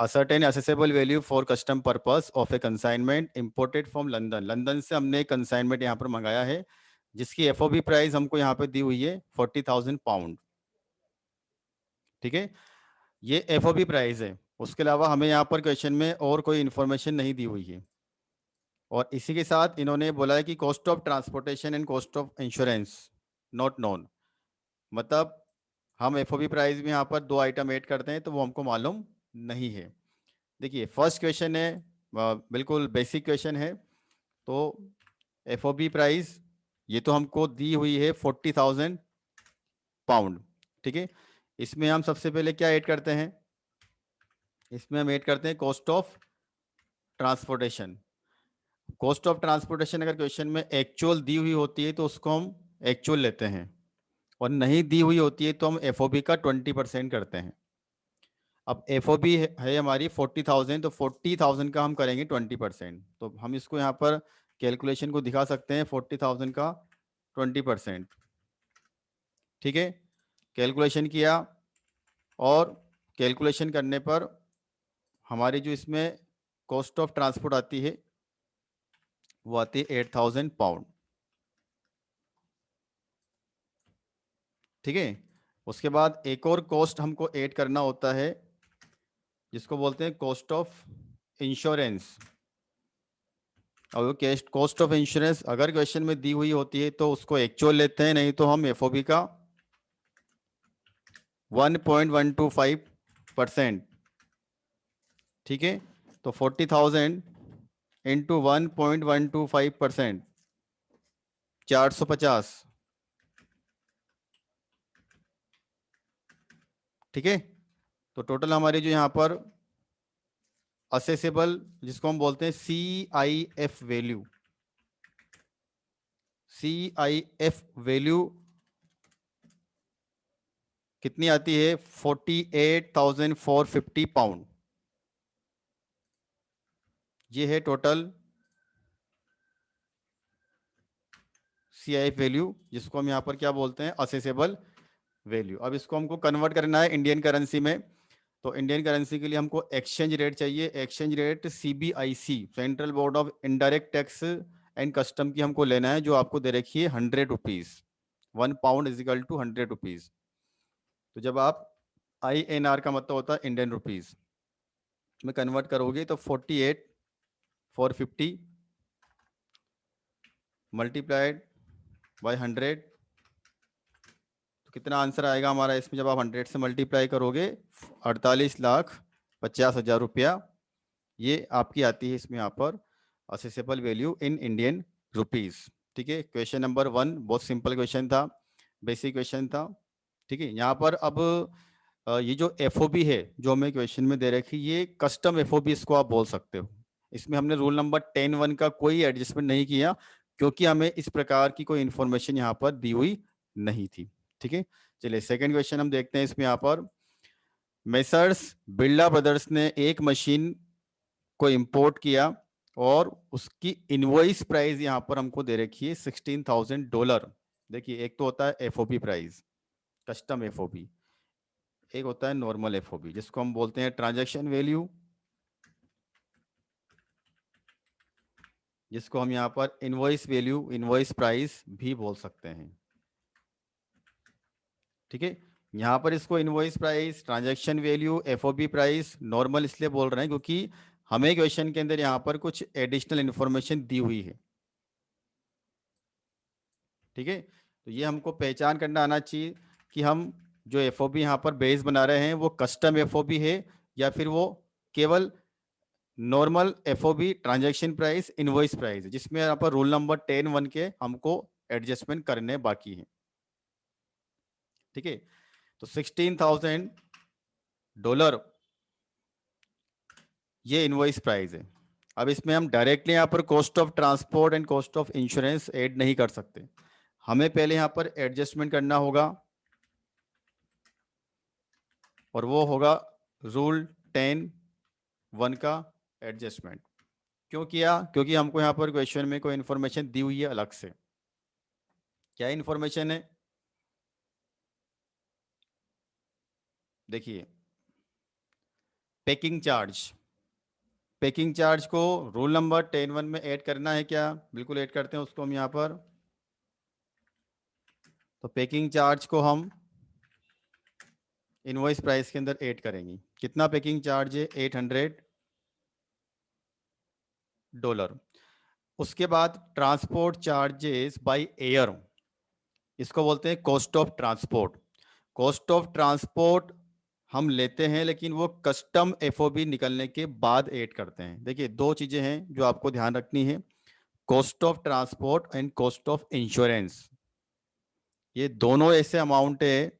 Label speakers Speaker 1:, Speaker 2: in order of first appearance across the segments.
Speaker 1: Ascertain accessible value for custom purpose of A consignment imported from London. London से हमने consignment यहाँ पर मंगाया है जिसकी एफओबी प्राइस हमको यहाँ पे दी हुई है 40,000 पाउंड। ठीक है, ये एफओबी प्राइस है। उसके अलावा हमें यहाँ पर क्वेश्चन में और कोई इन्फॉर्मेशन नहीं दी हुई है। और इसी के साथ इन्होंने बोला है कि cost of transportation and cost of insurance not known. मतलब हम एफओबी प्राइस में यहाँ पर दो आइटम ऐड करते हैं तो वो हमको मालूम नहीं है। देखिए फर्स्ट क्वेश्चन है बिल्कुल बेसिक क्वेश्चन है। तो एफओबी प्राइस ये तो हमको दी हुई है 40,000 पाउंड। ठीक है, इसमें हम सबसे पहले क्या ऐड करते हैं, इसमें हम ऐड करते हैं cost of transportation. Cost of transportation अगर क्वेश्चन में एक्चुअल दी हुई होती है तो उसको हम एक्चुअल लेते हैं, और नहीं दी हुई होती है तो हम एफओबी का 20% करते हैं। अब एफओबी है हमारी 40,000, तो 40,000 का हम करेंगे 20%। तो हम इसको यहाँ पर कैलकुलेशन को दिखा सकते हैं 40,000 का 20%। ठीक है, कैलकुलेशन किया और कैलकुलेशन करने पर हमारी जो इसमें कॉस्ट ऑफ ट्रांसपोर्ट आती है वो आती है 8,000 पाउंड। ठीक है, उसके बाद एक और कॉस्ट हमको ऐड करना होता है जिसको बोलते हैं कॉस्ट ऑफ इंश्योरेंस। और वो कॉस्ट ऑफ इंश्योरेंस अगर क्वेश्चन में दी हुई होती है तो उसको एक्चुअल लेते हैं, नहीं तो हम एफओबी का 1.125%। ठीक है, तो 40,000 इंटू 1.125%, 450। ठीक है, तो टोटल हमारी जो यहाँ पर असेसेबल जिसको हम बोलते हैं CIF वैल्यू, CIF वैल्यू कितनी आती है 48,450 पाउंड। ये है टोटल CIF वैल्यू जिसको हम यहाँ पर क्या बोलते हैं असेसेबल वैल्यू। अब इसको हमको कन्वर्ट करना है इंडियन करेंसी में। तो इंडियन करेंसी के लिए हमको एक्सचेंज रेट चाहिए। Exchange rate CBIC central board of indirect tax and custom की हमको लेना है, जो आपको दे रखी है 100 rupees. 1 pound equal to 100 rupees. तो जब आप INR का मतलब होता है इंडियन रुपीज़ में कन्वर्ट करोगे तो 48,450 मल्टीप्लाइड बाय 100, तो कितना आंसर आएगा हमारा इसमें जब आप 100 से मल्टीप्लाई करोगे 48,50,000 रुपया। ये आपकी आती है इसमें यहाँ पर accessible value in Indian rupees. ठीक है, क्वेश्चन नंबर 1 बहुत सिंपल क्वेश्चन था, बेसिक क्वेश्चन था। ठीक है, यहाँ पर अब ये जो एफओबी है जो हमें क्वेश्चन में दे रखी, ये कस्टम एफओबी इसको आप बोल सकते हो। इसमें हमने रूल नंबर 10(1) का कोई एडजस्टमेंट नहीं किया क्योंकि हमें इस प्रकार की कोई इंफॉर्मेशन यहाँ पर दी हुई नहीं थी। ठीक है, चलिए सेकंड क्वेश्चन हम देखते हैं। इसमें यहाँ पर मेसर्स बिरला ब्रदर्स ने एक मशीन को इंपोर्ट किया और उसकी इनवॉइस प्राइस यहां पर हमको दे रखी है $16,000। देखिए एक तो होता है एफओबी प्राइस, कस्टम एफओबी, एक होता है नॉर्मल एफओबी जिसको हम बोलते हैं ट्रांजैक्शन वैल्यू, जिसको हम यहां पर इनवॉइस वैल्यू इनवॉइस प्राइस भी बोल सकते हैं। ठीक है, यहां पर इसको invoice price, transaction value, FOB price, normal इसलिए बोल रहे हैं क्योंकि हमें क्वेश्चन के अंदर यहां पर कुछ एडिशनल इंफॉर्मेशन दी हुई है। ठीक है, तो ये हमको पहचान करना आना चाहिए कि हम जो एफओबी यहाँ पर बेस बना रहे हैं वो कस्टम एफओबी है या फिर वो केवल normal FOB transaction price invoice price है, जिसमें यहाँ पर रूल नंबर 10(1) के हमको एडजस्टमेंट करने बाकी है। ठीक है, तो $16,000 ये इनवॉइस प्राइस है। अब इसमें हम डायरेक्टली यहाँ पर cost of transport and cost of insurance add नहीं कर सकते, हमें पहले यहाँ पर एडजस्टमेंट करना होगा और वो होगा रूल 10(1) का एडजस्टमेंट। क्यों किया? क्योंकि हमको यहाँ पर क्वेश्चन में कोई इंफॉर्मेशन दी हुई है अलग से। क्या इंफॉर्मेशन है? देखिए पैकिंग चार्ज, पैकिंग चार्ज को रूल नंबर 10(1) में ऐड करना है क्या? बिल्कुल ऐड करते हैं उसको हम यहाँ पर। तो पैकिंग चार्ज को हम इनवॉइस प्राइस के अंदर ऐड करेंगे। कितना पैकिंग चार्ज है? $800। उसके बाद ट्रांसपोर्ट चार्जेस बाय एयर, इसको बोलते हैं cost of transport. Cost of transport हम लेते हैं लेकिन वो कस्टम एफओबी निकलने के बाद ऐड करते हैं। देखिए दो चीजें हैं जो आपको ध्यान रखनी है, cost of transport and cost of insurance. ये दोनों ऐसे अमाउंट है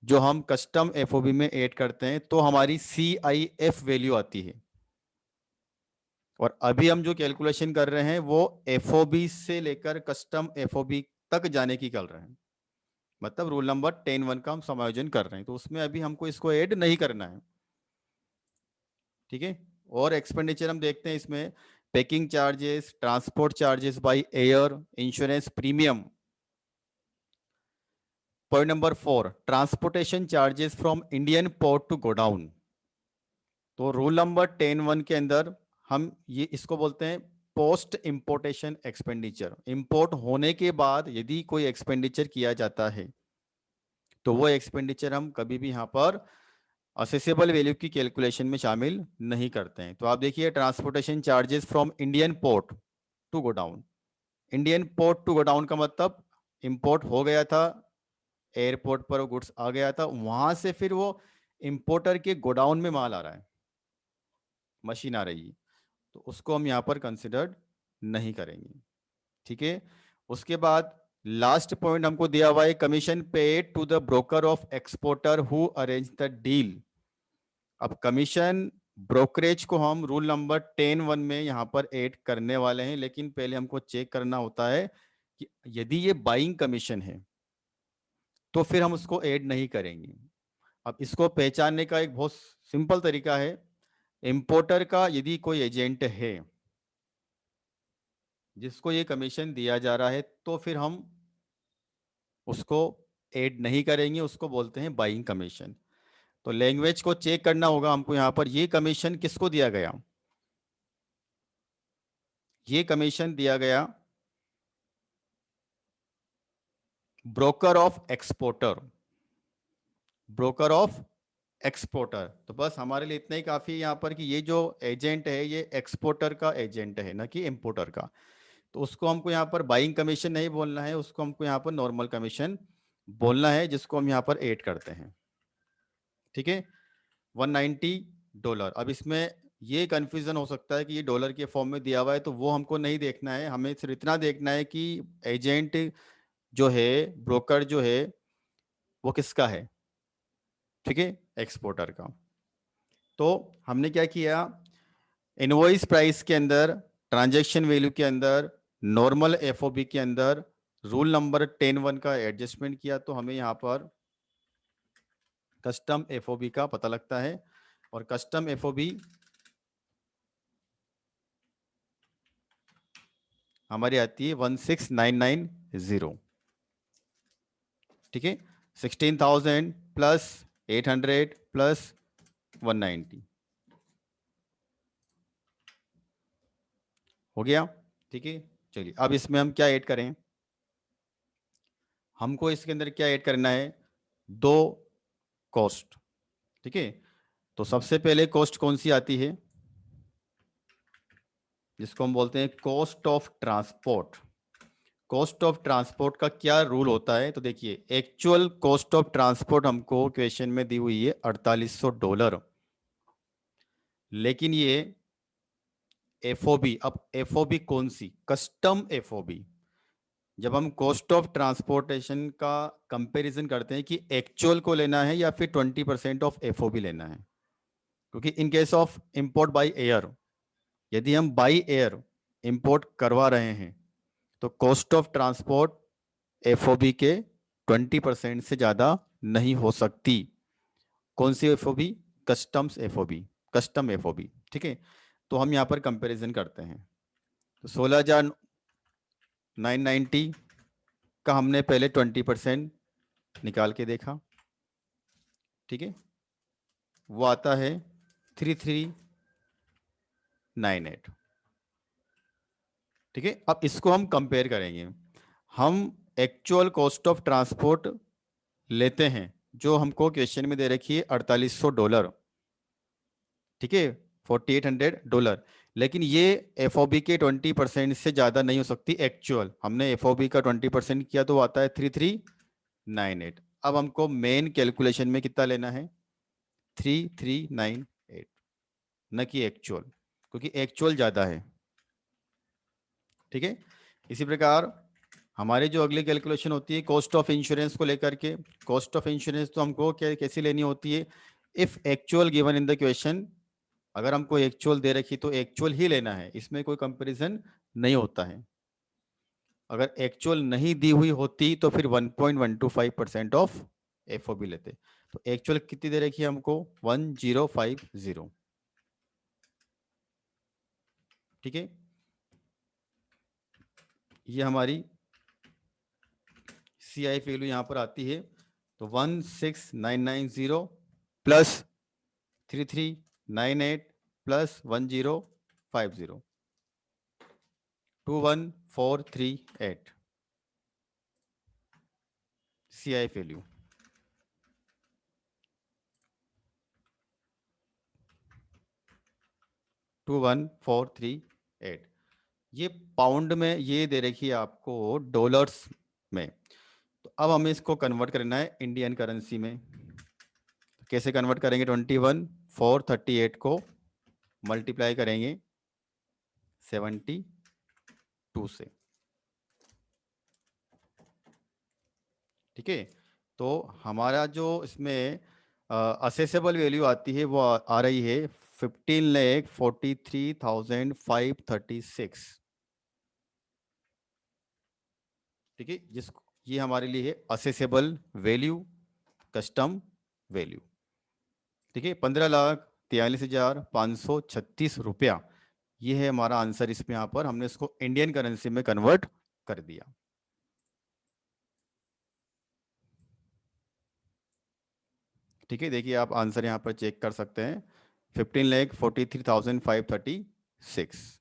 Speaker 1: जो हम कस्टम एफओबी में ऐड करते हैं तो हमारी CIF वैल्यू आती है। और अभी हम जो कैलकुलेशन कर रहे हैं वो एफओबी से लेकर कस्टम एफओबी तक जाने की कर रहे हैं, मतलब रूल नंबर 10(1) का हम समायोजन कर रहे हैं, तो उसमें अभी हमको इसको ऐड नहीं करना है। ठीक है। और एक्सपेंडिचर हम देखते हैं इसमें, packing charges, transport charges by air, insurance premium. Point number 4, transportation charges from Indian port to godown. तो रूल नंबर 10(1) के अंदर हम ये इसको बोलते हैं पोस्ट इंपोर्टेशन एक्सपेंडिचर। इंपोर्ट होने के बाद यदि कोई एक्सपेंडिचर किया जाता है तो वो एक्सपेंडिचर हम कभी भी यहाँ पर असेसेबल वैल्यू की कैलकुलेशन में शामिल नहीं करते हैं। तो आप देखिए transportation charges from Indian port to godown. Indian port to godown का मतलब इंपोर्ट हो गया था, एयरपोर्ट पर वो गुड्स आ गया था, वहां से फिर वो इंपोर्टर के गोडाउन में माल आ रहा है, मशीन आ रही है, तो उसको हम यहाँ पर कंसिडर्ड नहीं करेंगे। ठीक है। उसके बाद लास्ट पॉइंट हमको दिया हुआ है, commission paid to the broker of exporter who arrange the deal. अब कमीशन ब्रोकरेज को हम रूल नंबर 10(1) में यहाँ पर ऐड करने वाले हैं, लेकिन पहले हमको चेक करना होता है कि यदि ये बाइंग कमीशन है तो फिर हम उसको ऐड नहीं करेंगे। अब इसको पहचानने का एक बहुत सिंपल तरीका है, इंपोर्टर का यदि कोई एजेंट है जिसको ये कमीशन दिया जा रहा है तो फिर हम उसको ऐड नहीं करेंगे, उसको बोलते हैं बाइंग कमीशन। तो लैंग्वेज को चेक करना होगा हमको यहाँ पर, ये कमीशन किसको दिया गया? ये कमीशन दिया गया broker of exporter, broker of exporter. तो बस हमारे लिए इतना ही काफी है यहाँ पर कि ये जो एजेंट है ये एक्सपोर्टर का एजेंट है, ना कि इंपोर्टर का। तो उसको हमको यहाँ पर बाइंग कमीशन नहीं बोलना है, उसको हमको यहाँ पर नॉर्मल कमीशन बोलना है, जिसको हम यहाँ पर ऐड करते हैं। ठीक है। $190। अब इसमें ये कंफ्यूजन हो सकता है कि ये डॉलर के फॉर्म में दिया हुआ है, तो वो हमको नहीं देखना है, हमें सिर्फ इतना देखना है कि एजेंट जो है, ब्रोकर जो है, वो किसका है। ठीक है, एक्सपोर्टर का। तो हमने क्या किया, इनवॉइस प्राइस के अंदर, ट्रांजैक्शन वैल्यू के अंदर, नॉर्मल एफओबी के अंदर रूल नंबर 10(1) का एडजस्टमेंट किया, तो हमें यहाँ पर कस्टम एफओबी का पता लगता है। और कस्टम एफओबी हमारी आती है 16,990। ठीक है, 16,000 प्लस 800 प्लस 190 हो गया। ठीक है, चलिए अब इसमें हम क्या ऐड करें, हमको इसके अंदर क्या ऐड करना है, दो कॉस्ट। ठीक है, तो सबसे पहले कॉस्ट कौन सी आती है, जिसको हम बोलते हैं cost of transport. Cost of transport का क्या रूल होता है, तो देखिए एक्चुअल कॉस्ट ऑफ ट्रांसपोर्ट हमको क्वेश्चन में दी हुई है $4800, लेकिन ये एफओबी, अब एफओबी कौन सी, कस्टम एफओबी। जब हम कॉस्ट ऑफ ट्रांसपोर्टेशन का कंपैरिजन करते हैं कि एक्चुअल को लेना है या फिर 20% ऑफ एफओबी लेना है, क्योंकि in case of import by air, यदि हम बाई एयर इंपोर्ट करवा रहे हैं तो कॉस्ट ऑफ ट्रांसपोर्ट एफओबी के 20% से ज़्यादा नहीं हो सकती। कौन सी FOB, customs FOB, custom FOB. ठीक है, तो हम यहाँ पर कंपैरिजन करते हैं। तो 16,990 का हमने पहले 20% निकाल के देखा। ठीक है, वो आता है 3398। ठीक है, अब इसको हम कंपेयर करेंगे। हम एक्चुअल कॉस्ट ऑफ ट्रांसपोर्ट लेते हैं जो हमको क्वेश्चन में दे रखी है $4800। ठीक है, $4800। लेकिन ये एफओबी के 20% से ज़्यादा नहीं हो सकती एक्चुअल। हमने एफओबी का 20% किया तो आता है 3398। अब हमको मेन कैलकुलेशन में कितना लेना है? 3398, न कि एक्चुअल, क्योंकि एक्चुअल ज़्यादा है। ठीक है, इसी प्रकार हमारी जो अगली कैलकुलेशन होती है कॉस्ट ऑफ इंश्योरेंस को लेकर के। कॉस्ट ऑफ इंश्योरेंस तो हमको कैसी लेनी होती है? If actual given in the question, अगर हमको एक्चुअल दे रखी तो एक्चुअल ही लेना है, इसमें कोई कंपैरिजन नहीं होता है। अगर एक्चुअल नहीं दी हुई होती तो फिर 1.125% ऑफ एफओबी लेते। तो एक्चुअल कितनी दे रखी है हमको? 1050। ठीक है, ये हमारी सी आई वैल्यू यहाँ पर आती है। तो 16990 plus 3398 plus 1050, 21438 C I value. 21438। ये पाउंड में ये दे रखी है आपको डॉलर्स में। तो अब हमें इसको कन्वर्ट करना है इंडियन करेंसी में। कैसे कन्वर्ट करेंगे? 21438 को मल्टीप्लाई करेंगे 72 से। ठीक है, तो हमारा जो इसमें असेसेबल वैल्यू आती है वो आ रही है 15,43,536। ठीक है, जिस ये हमारे लिए है असेसेबल वैल्यू, कस्टम वैल्यू। ठीक है, 15,43,536 ये है हमारा आंसर। इसमें यहाँ पर हमने इसको इंडियन करेंसी में कन्वर्ट कर दिया। ठीक है, देखिए आप आंसर यहाँ पर चेक कर सकते हैं, 15,43,536।